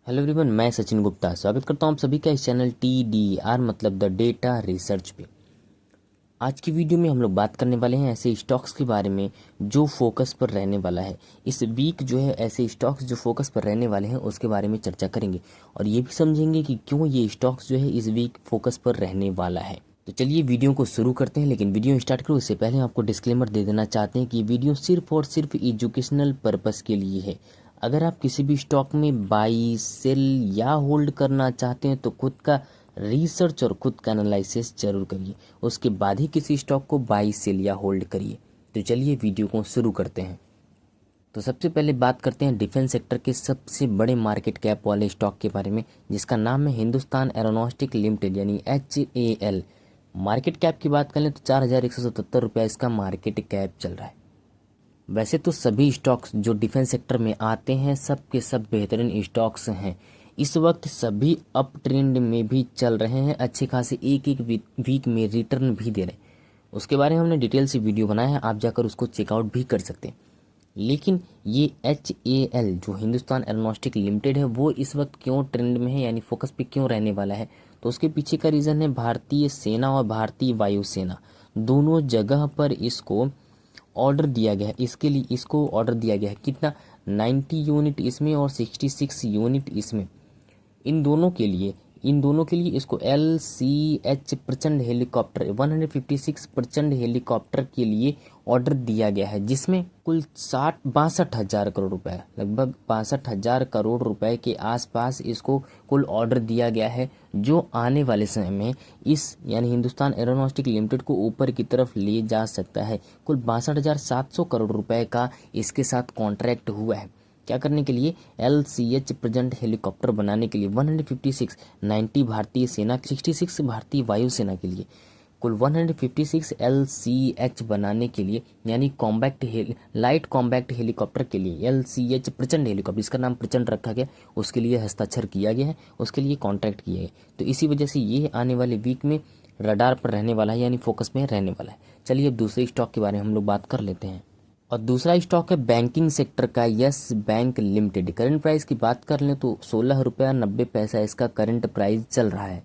Hello everyone, मैं सचिन गुप्ता स्वागत करता हूं आप सभी का इस चैनल TDR मतलब द डेटा रिसर्च पे। आज की वीडियो में हम लोग बात करने वाले हैं ऐसे स्टॉक्स के बारे में जो फोकस पर रहने वाला है। इस वीक जो है ऐसे स्टॉक्स जो फोकस पर रहने वाले हैं उसके बारे में चर्चा करेंगे और ये भी समझेंगे कि क्यों ये स्टॉक्स जो है इस वीक फोकस पर रहने वाला है। तो चलिए वीडियो को शुरू करते हैं, लेकिन वीडियो स्टार्ट करो उससे पहले आपको डिस्क्लेमर दे देना चाहते हैं कि ये वीडियो सिर्फ और सिर्फ एजुकेशनल पर्पस के लिए है। अगर आप किसी भी स्टॉक में बाई सेल या होल्ड करना चाहते हैं तो खुद का रिसर्च और खुद का एनालिसिस जरूर करिए, उसके बाद ही किसी स्टॉक को बाई सेल या होल्ड करिए। तो चलिए वीडियो को शुरू करते हैं। तो सबसे पहले बात करते हैं डिफेंस सेक्टर के सबसे बड़े मार्केट कैप वाले स्टॉक के बारे में, जिसका नाम है हिंदुस्तान एरोनॉस्टिक लिमिटेड यानी HAL। मार्केट कैप की बात करें तो 4,177 रुपया इसका मार्केट कैप चल रहा है। वैसे तो सभी स्टॉक्स जो डिफेंस सेक्टर में आते हैं सब के सब बेहतरीन स्टॉक्स हैं। इस वक्त सभी अप ट्रेंड में भी चल रहे हैं, अच्छे खासे एक एक वीक में रिटर्न भी दे रहे हैं। उसके बारे में हमने डिटेल से वीडियो बनाया है, आप जाकर उसको चेकआउट भी कर सकते हैं। लेकिन ये HAL जो हिंदुस्तान एरोनॉस्टिक लिमिटेड है वो इस वक्त क्यों ट्रेंड में है यानी फोकस पे क्यों रहने वाला है, तो उसके पीछे का रीज़न है भारतीय सेना और भारतीय वायुसेना दोनों जगह पर इसको ऑर्डर दिया गया है। इसके लिए इसको ऑर्डर दिया गया है कितना, 90 यूनिट इसमें और 66 यूनिट इसमें। इन दोनों के लिए इसको LCH प्रचंड हेलीकॉप्टर 156 प्रचंड हेलीकॉप्टर के लिए ऑर्डर दिया गया है, जिसमें कुल 62,000 करोड़ रुपए, लगभग 62,000 करोड़ रुपए के आसपास इसको कुल ऑर्डर दिया गया है, जो आने वाले समय में इस यानी हिंदुस्तान एरोनॉस्टिक लिमिटेड को ऊपर की तरफ ले जा सकता है। कुल 62,700 करोड़ रुपए का इसके साथ कॉन्ट्रैक्ट हुआ है। क्या करने के लिए, LCH प्रेजेंट हेलीकॉप्टर बनाने के लिए 156, 90 भारतीय सेना, 66 भारतीय वायुसेना के लिए, कुल 156 LCH बनाने के लिए यानी लाइट कॉम्बैक्ट हेलीकॉप्टर के लिए LCH प्रचंड हेलीकॉप्टर, इसका नाम प्रचंड रखा गया, उसके लिए हस्ताक्षर किया गया है, उसके लिए कॉन्ट्रैक्ट किया गया। तो इसी वजह से ये आने वाले वीक में रडार पर रहने वाला है यानी फोकस में रहने वाला है। चलिए अब दूसरे स्टॉक के बारे में हम लोग बात कर लेते हैं और दूसरा स्टॉक है बैंकिंग सेक्टर का yes bank limited. Current price की बात कर लें तो 16 रुपया 90 पैसा इसका करंट प्राइस चल रहा है।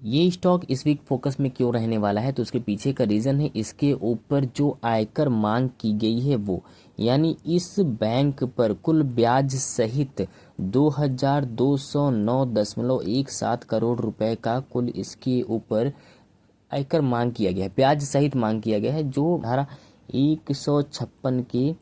ये स्टॉक इस वीक फोकस में क्यों रहने वाला है, तो उसके पीछे का रीज़न है इसके ऊपर जो आयकर मांग की गई है वो, यानी इस बैंक पर कुल ब्याज सहित 2,209.17 करोड़ रुपए का कुल इसके ऊपर आयकर मांग किया गया है, ब्याज सहित मांग किया गया है, जो धारा 156 के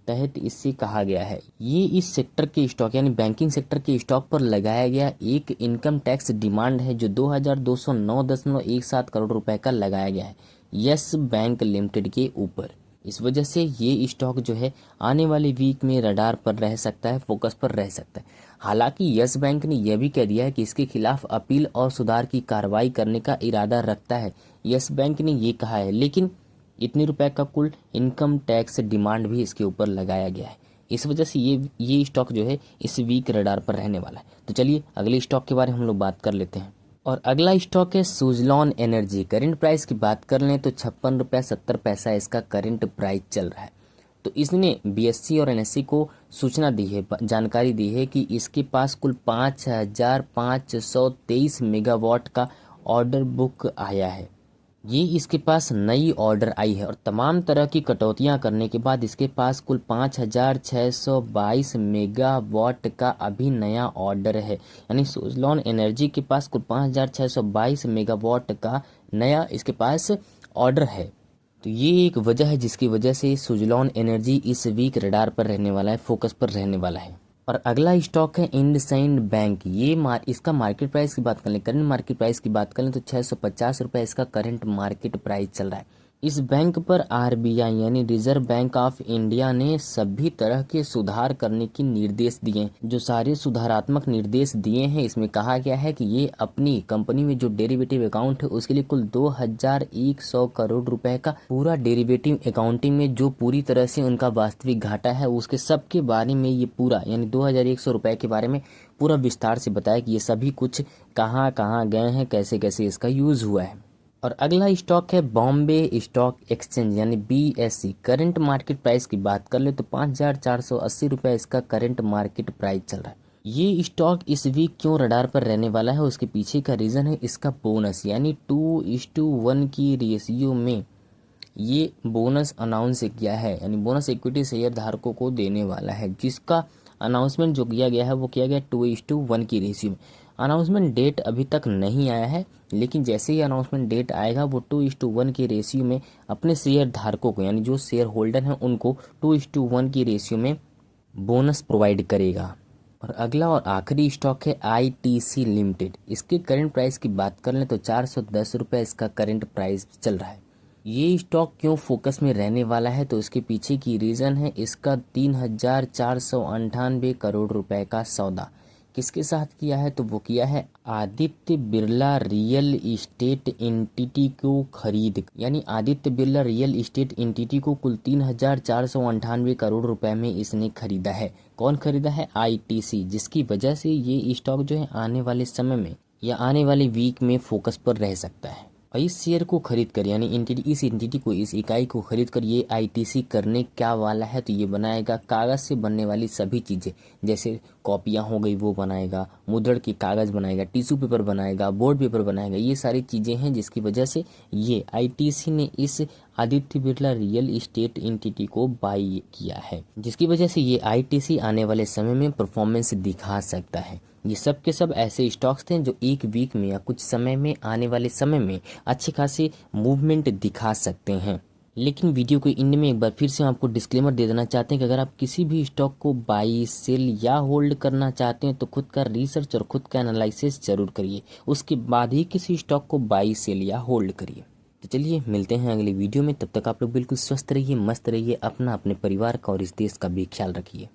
तहत इससे कहा गया है। ये इस सेक्टर के स्टॉक यानी बैंकिंग सेक्टर के स्टॉक पर लगाया गया एक इनकम टैक्स डिमांड है, जो 2,209.17 करोड़ रुपए का लगाया गया है यस बैंक लिमिटेड के ऊपर। इस वजह से ये स्टॉक जो है आने वाले वीक में रडार पर रह सकता है, फोकस पर रह सकता है। हालांकि यस बैंक ने यह भी कह दिया है कि इसके खिलाफ अपील और सुधार की कार्रवाई करने का इरादा रखता है, यस बैंक ने ये कहा है। लेकिन इतने रुपए का कुल इनकम टैक्स डिमांड भी इसके ऊपर लगाया गया है, इस वजह से ये स्टॉक जो है इस वीक रडार पर रहने वाला है। तो चलिए अगले स्टॉक के बारे में हम लोग बात कर लेते हैं और अगला स्टॉक है सुजलॉन एनर्जी। करंट प्राइस की बात कर लें तो 56 रुपया 70 पैसा इसका करंट प्राइस चल रहा है। तो इसने BSE और NSE को सूचना दी है, जानकारी दी है कि इसके पास कुल 5,523 मेगावाट का ऑर्डर बुक आया है। ये इसके पास नई ऑर्डर आई है और तमाम तरह की कटौतियां करने के बाद इसके पास कुल 5,622 मेगावाट का अभी नया ऑर्डर है, यानी सुजलॉन एनर्जी के पास कुल 5,622 मेगावाट का नया इसके पास ऑर्डर है। तो ये एक वजह है जिसकी वजह से सुजलॉन एनर्जी इस वीक रडार पर रहने वाला है, फोकस पर रहने वाला है। और अगला स्टॉक है इंडसइंड बैंक। इसका मार्केट प्राइस की बात करें, करंट मार्केट प्राइस की बात करें तो 650 रुपये इसका करंट मार्केट प्राइस चल रहा है। इस बैंक पर RBI यानी रिजर्व बैंक ऑफ इंडिया ने सभी तरह के सुधार करने की निर्देश दिए हैं। जो सारे सुधारात्मक निर्देश दिए हैं इसमें कहा गया है कि ये अपनी कंपनी में जो डेरिवेटिव अकाउंट है उसके लिए कुल 2,100 करोड़ रुपए का पूरा डेरिवेटिव अकाउंटिंग में जो पूरी तरह से उनका वास्तविक घाटा है उसके सबके बारे में ये पूरा यानी 2,100 रुपए के बारे में पूरा विस्तार से बताया कि ये सभी कुछ कहाँ कहाँ गए हैं, कैसे कैसे इसका यूज हुआ है। और अगला स्टॉक है बॉम्बे स्टॉक एक्सचेंज यानी BSE। करंट मार्केट प्राइस की बात कर ले तो 5,480 रुपये इसका करंट मार्केट प्राइस चल रहा है। ये स्टॉक इस वीक क्यों रडार पर रहने वाला है, उसके पीछे का रीज़न है इसका बोनस, यानी 2:1 की रेशियो में ये बोनस अनाउंस किया है, यानी बोनस इक्विटी शेयर धारकों को देने वाला है, जिसका अनाउंसमेंट जो किया गया है वो किया गया 2:1 की रेशियो में। अनाउंसमेंट डेट अभी तक नहीं आया है, लेकिन जैसे ही अनाउंसमेंट डेट आएगा वो 2:1 की रेशियो में अपने शेयर धारकों को, यानी जो शेयर होल्डर हैं उनको 2:1 की रेशियो में बोनस प्रोवाइड करेगा। और अगला और आखिरी स्टॉक है ITC लिमिटेड। इसके करंट प्राइस की बात कर लें तो 410 रुपये इसका करंट प्राइस चल रहा है। ये स्टॉक क्यों फोकस में रहने वाला है, तो इसके पीछे की रीज़न है इसका 3,498 करोड़ रुपए का सौदा किसके साथ किया है, तो वो किया है Aditya Birla real estate entity को खरीद, यानी Aditya Birla real estate entity को कुल 3,498 करोड़ रुपए में इसने खरीदा है। कौन खरीदा है? ITC, जिसकी वजह से ये स्टॉक जो है आने वाले समय में या आने वाले वीक में फोकस पर रह सकता है। और इस शेयर को खरीद कर, यानी इस एंटिटी को, इस इकाई को खरीद कर ये ITC करने क्या वाला है, तो ये बनाएगा कागज़ से बनने वाली सभी चीज़ें, जैसे कॉपियाँ हो गई वो बनाएगा, मुद्रण की कागज़ बनाएगा, टिश्यू पेपर बनाएगा, बोर्ड पेपर बनाएगा। ये सारी चीज़ें हैं जिसकी वजह से ये ITC ने इस Aditya Birla real estate entity को बाई किया है, जिसकी वजह से ये ITC आने वाले समय में परफॉर्मेंस दिखा सकता है। ये सब के सब ऐसे स्टॉक्स थे जो एक वीक में या कुछ समय में, आने वाले समय में अच्छे खासे मूवमेंट दिखा सकते हैं। लेकिन वीडियो के एंड में एक बार फिर से हम आपको डिस्क्लेमर दे देना चाहते हैं कि अगर आप किसी भी स्टॉक को बाई, सेल या होल्ड करना चाहते हैं तो खुद का रिसर्च और खुद का एनालिसिस जरूर करिए, उसके बाद ही किसी स्टॉक को बाई, सेल या होल्ड करिए। तो चलिए मिलते हैं अगली वीडियो में, तब तक आप लोग बिल्कुल स्वस्थ रहिए, मस्त रहिए, अपना, अपने परिवार का और इस देश का भी ख्याल रखिए।